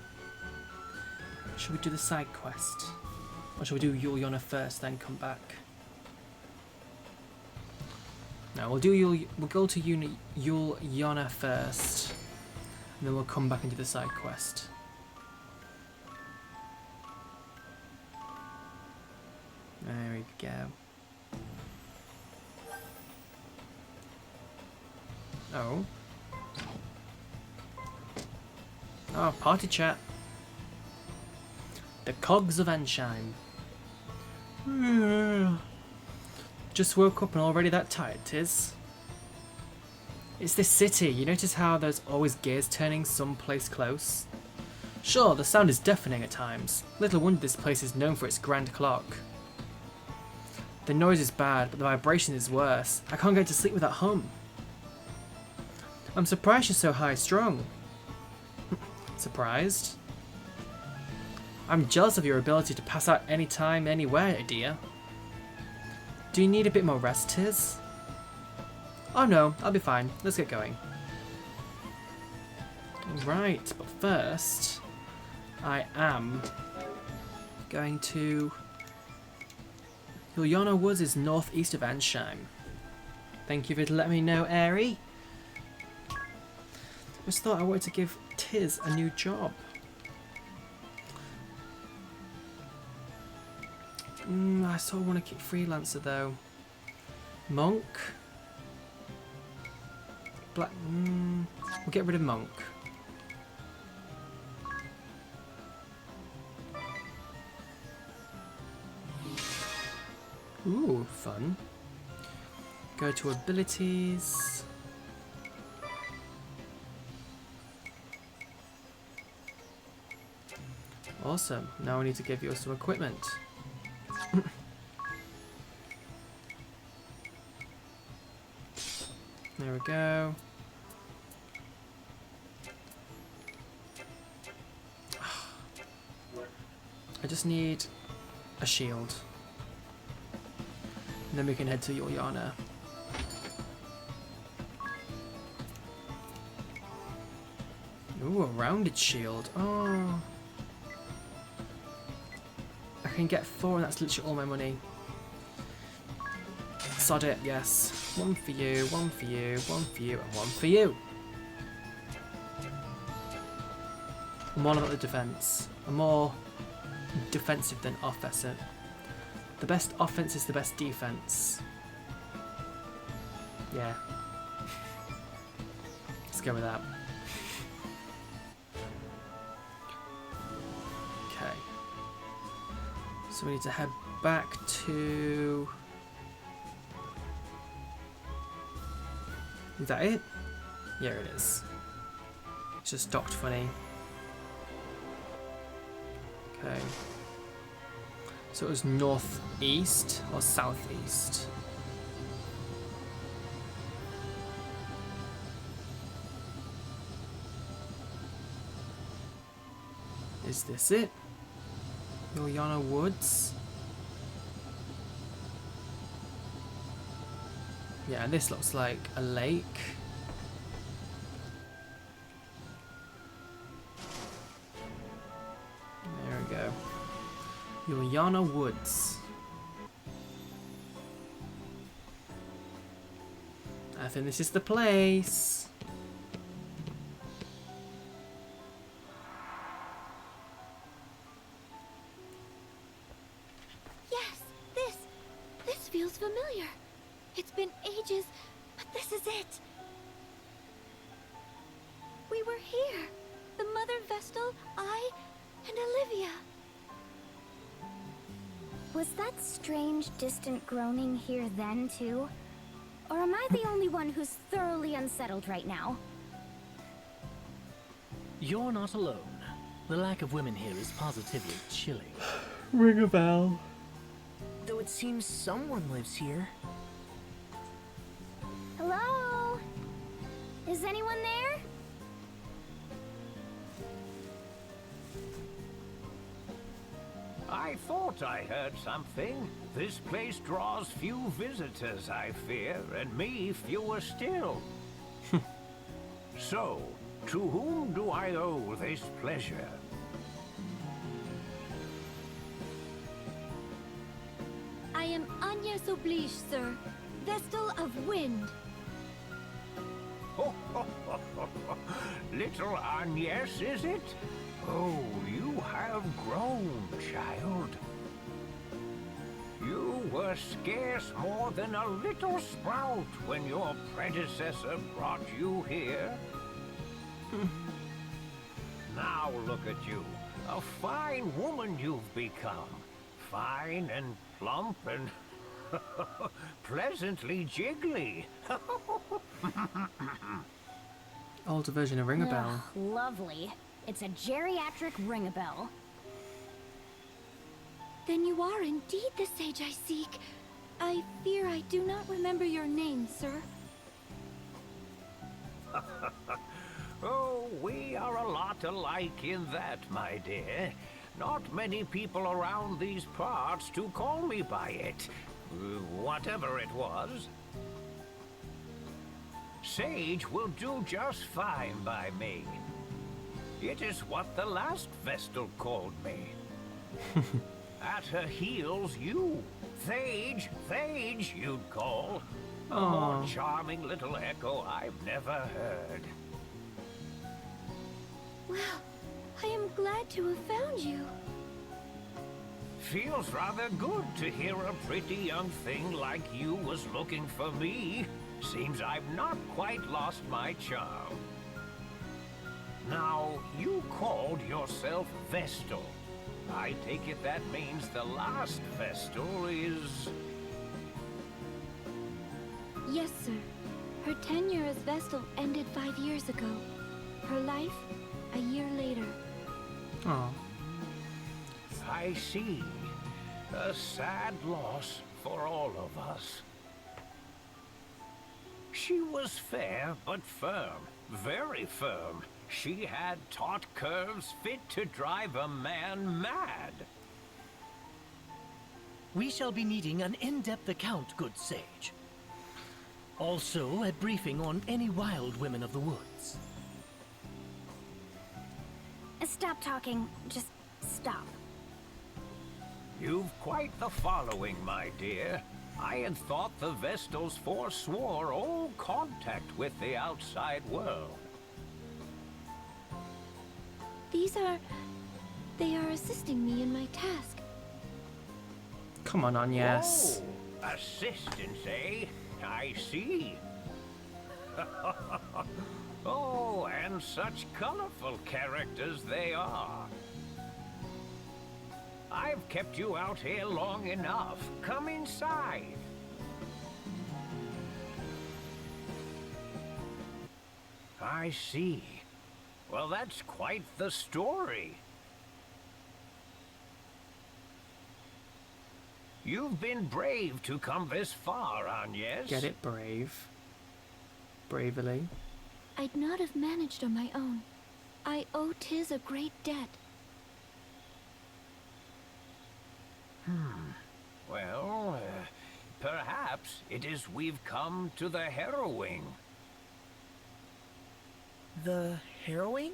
A: should we do the side quest? Or should we do Yulyana first, then come back? No, we'll go to Yulyana first, and then we'll come back and do the side quest. There we go. Oh. Oh, party chat. The cogs of Ancheim. Just woke up and already that tired, tis. It's this city. You notice how there's always gears turning someplace close? Sure, the sound is deafening at times. Little wonder this place is known for its grand clock. The noise is bad, but the vibration is worse. I can't get to sleep with that hum. I'm surprised you're so high-strung. Surprised? I'm jealous of your ability to pass out anytime, anywhere, dear. Do you need a bit more rest, Tiz? Oh no, I'll be fine. Let's get going. Right, but first, I am going to... Yulyana Woods is northeast of Ancheim. Thank you for letting me know, Airy. Just thought I wanted to give Tiz a new job. I sort of want to keep freelancer though. Monk. Black. We'll get rid of Monk. Ooh, fun. Go to abilities. Awesome. Now we need to give you some equipment. There we go. I just need a shield. And then we can head to Yulyana. Ooh, a rounded shield. Oh. I can get 4 and that's literally all my money. Sod it, yes. 1 for you, 1 for you, 1 for you, and 1 for you. I'm all about the defense. I'm more defensive than offensive. The best offense is the best defense. Yeah. Let's go with that. Okay. So we need to head back to... Is that it? Yeah, it is. It's just docked funny. Okay. So it was northeast or southeast? Is this it? Yulyana Woods? Yeah, this looks like a lake. There we go. Yulyana Woods. I think this is the place.
E: Yes, this feels familiar. It's been ages, but this is it. We were here. The Mother Vestal, I, and Olivia.
J: Was that strange, distant groaning here then, too? Or am I the only one who's thoroughly unsettled right now?
F: You're not alone. The lack of women here is positively chilling.
A: Ring a bell.
H: Though it seems someone lives here.
J: Hello? Is anyone there?
K: I thought I heard something. This place draws few visitors, I fear, and me fewer still. So, to whom do I owe this pleasure?
E: I am Agnes oblige, sir. Vestal of Wind.
K: Little Agnes, is it? Oh, you have grown, child. You were scarce more than a little sprout when your predecessor brought you here. Now look at you. A fine woman you've become. Fine and plump and pleasantly jiggly.
A: Older version of Ring a Bell.
J: Ugh, lovely. It's a geriatric ring-a-bell.
E: Then you are indeed the sage I seek. I fear I do not remember your name, sir.
K: Oh, we are a lot alike in that, my dear. Not many people around these parts to call me by it. Whatever it was. Sage will do just fine by me. It is what the last Vestal called me. At her heels, you. Thage, you'd call. A more charming little echo I've never heard.
E: Well, I am glad to have found you.
K: Feels rather good to hear a pretty young thing like you was looking for me. Seems I've not quite lost my charm. Now, you called yourself Vestal. I take it that means the last Vestal is...
E: Yes, sir. Her tenure as Vestal ended 5 years ago. Her life, a year later.
A: Oh.
K: I see. A sad loss for all of us. She was fair but firm, very firm. She had taut curves fit to drive a man mad.
F: We shall be needing an in-depth account, good sage. Also, a briefing on any wild women of the woods.
J: Stop talking. Just stop.
K: You've quite the following, my dear. I had thought the Vestals forswore all contact with the outside world.
E: They are assisting me in my task.
A: Come on, Agnes.
K: Oh, assistance, eh? I see. Oh, and such colorful characters they are. I've kept you out here long enough. Come inside. I see. Well, that's quite the story. You've been brave to come this far, Agnes.
A: Get it, brave. Bravely.
E: I'd not have managed on my own. I owe Tiz a great debt.
K: Well, perhaps it is we've come to the harrowing.
H: The harrowing?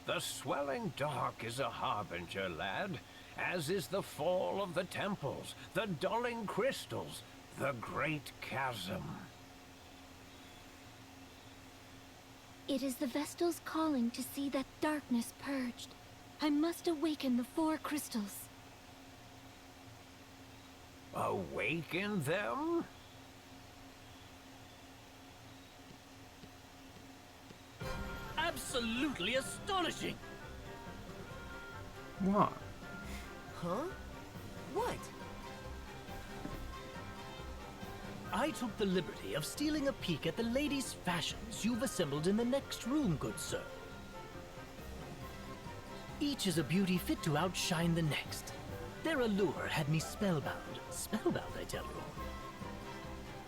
K: The swelling dark is a harbinger, lad, as is the fall of the temples, the dulling crystals, the great chasm.
E: It is the Vestal's calling to see that darkness purged. I must awaken the 4 crystals.
K: Awaken them?
F: Absolutely astonishing!
A: What?
H: Huh? What?
F: I took the liberty of stealing a peek at the ladies' fashions you've assembled in the next room, good sir. Each is a beauty fit to outshine the next. Their allure had me spellbound. Spellbound, I tell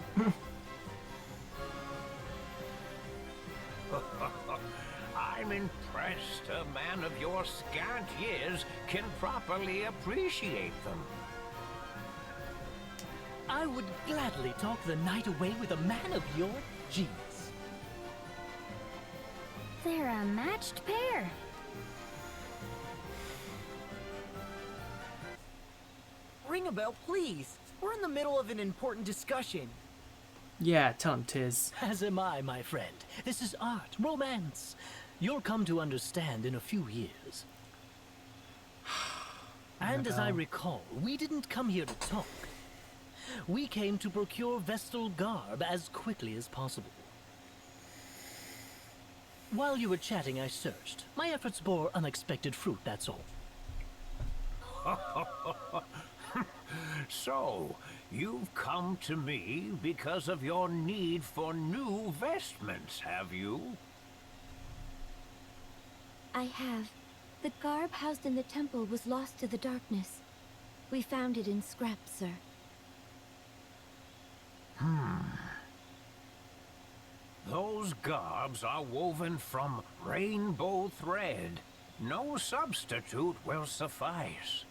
F: you.
K: I'm impressed a man of your scant years can properly appreciate them.
F: I would gladly talk the night away with a man of your genius.
J: They're a matched pair.
H: Ring a bell, please. We're in the middle of an important discussion.
A: Yeah, tell him, Tiz.
F: As am I, my friend. This is art, romance. You'll come to understand in a few years. And as I recall, we didn't come here to talk. We came to procure Vestal garb as quickly as possible. While you were chatting, I searched. My efforts bore unexpected fruit, that's all.
K: So, you've come to me because of your need for new vestments, have you?
E: I have. The garb housed in the temple was lost to the darkness. We found it in scraps, sir.
K: Those garbs are woven from rainbow thread. No substitute will suffice.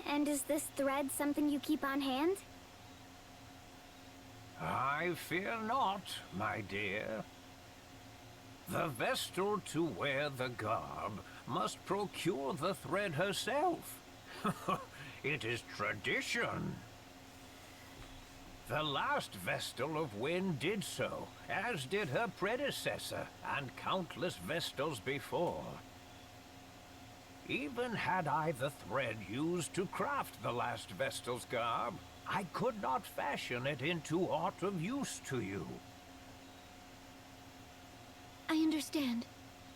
J: And is this thread something you keep on hand?
K: I fear not, my dear. The Vestal to wear the garb must procure the thread herself. It is tradition. The last Vestal of Wind did so, as did her predecessor and countless Vestals before. Even had I the thread used to craft the last Vestal's garb, I could not fashion it into aught of use to you.
E: I understand.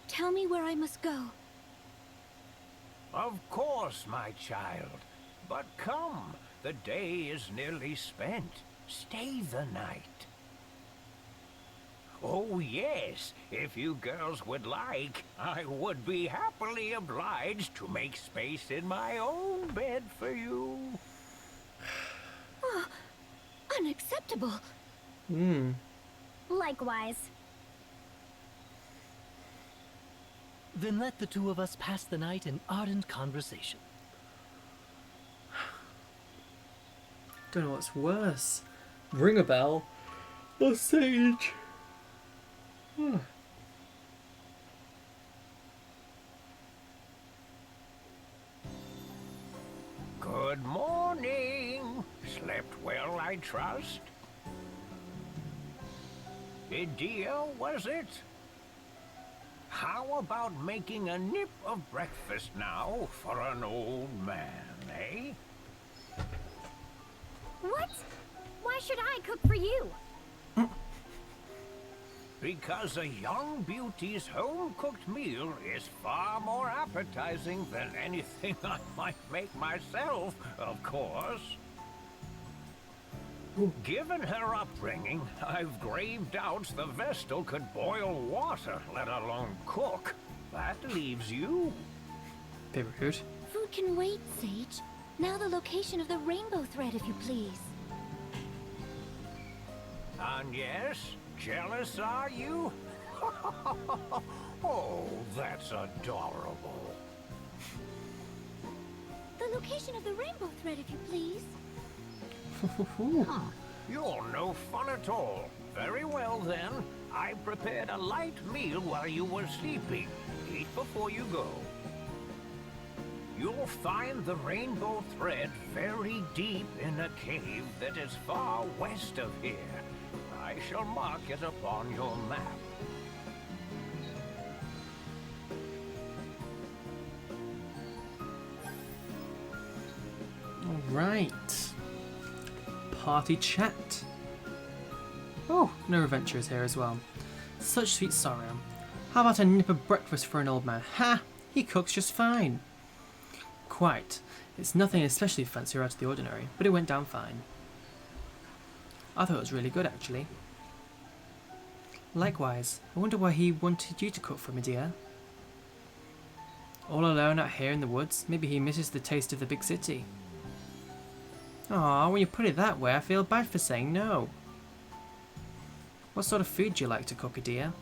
E: Tell me where I must go.
K: Of course, my child. But come, the day is nearly spent. Stay the night. Oh yes, if you girls would like, I would be happily obliged to make space in my own bed for you.
E: Oh, unacceptable.
J: Likewise.
F: Then let the two of us pass the night in ardent conversation.
A: Don't know what's worse. Ring a bell or Sage?
K: Good morning. Slept well, I trust? Dear, was it? How about making a nip of breakfast now for an old man, eh?
J: What? Why should I cook for you?
K: Because a young beauty's home-cooked meal is far more appetizing than anything I might make myself, of course. Given her upbringing, I've grave doubts the Vestal could boil water, let alone cook. That leaves you.
A: Bit rude.
E: Food can wait, Sage. Now the location of the rainbow thread, if you please.
K: And yes, jealous are you? Oh, that's adorable.
E: The location of the rainbow thread, if you please.
K: You're no fun at all. Very well then. I prepared a light meal while you were sleeping. Eat before you go. You'll find the rainbow thread very deep in a cave that is far west of here. I shall mark it upon your map.
A: All right. Party chat. Oh, no adventurers here as well. Such sweet sorrow. How about a nip of breakfast for an old man? Ha! He cooks just fine. Quite. It's nothing especially fancy or out of the ordinary, but it went down fine. I thought it was really good, actually. Likewise, I wonder why he wanted you to cook for me, dear. All alone out here in the woods, maybe he misses the taste of the big city. Aw, when you put it that way, I feel bad for saying no. What sort of food do you like to cook, dear?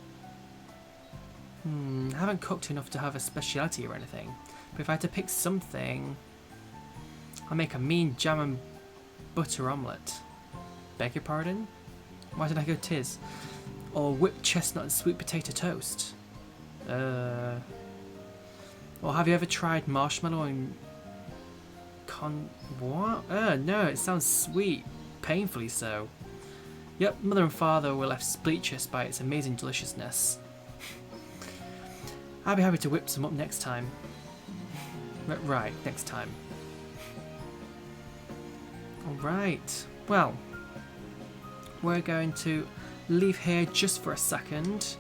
A: I haven't cooked enough to have a speciality or anything, but if I had to pick something, I'll make a mean jam and butter omelette. Beg your pardon? Why did I go tis? Or whipped chestnut and sweet potato toast? Or have you ever tried marshmallow and what? No, it sounds sweet. Painfully so. Yep, mother and father were left speechless by its amazing deliciousness. I'll be happy to whip some up next time. Right, next time. Alright, well, we're going to leave here just for a second.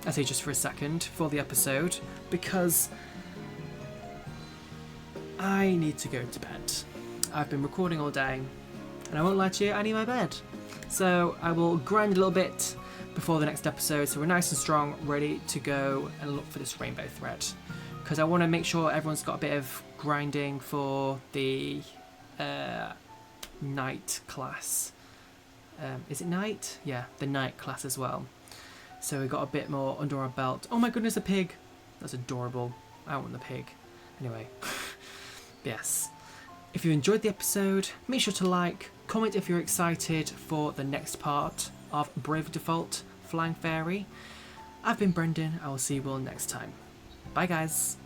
A: I say just for a second for the episode, because I need to go to bed. I've been recording all day, and I won't lie to you, I need my bed. So I will grind a little bit before the next episode, so we're nice and strong, ready to go and look for this rainbow thread. Because I want to make sure everyone's got a bit of grinding for the night class. Is it night? Yeah, the night class as well. So we got a bit more under our belt. Oh my goodness, a pig! That's adorable. I want the pig. Anyway. Yes. If you enjoyed the episode, make sure to like, Comment if you're excited for the next part of Brave Default Flying Fairy. I've been Brendan. I will see you all next time. Bye guys.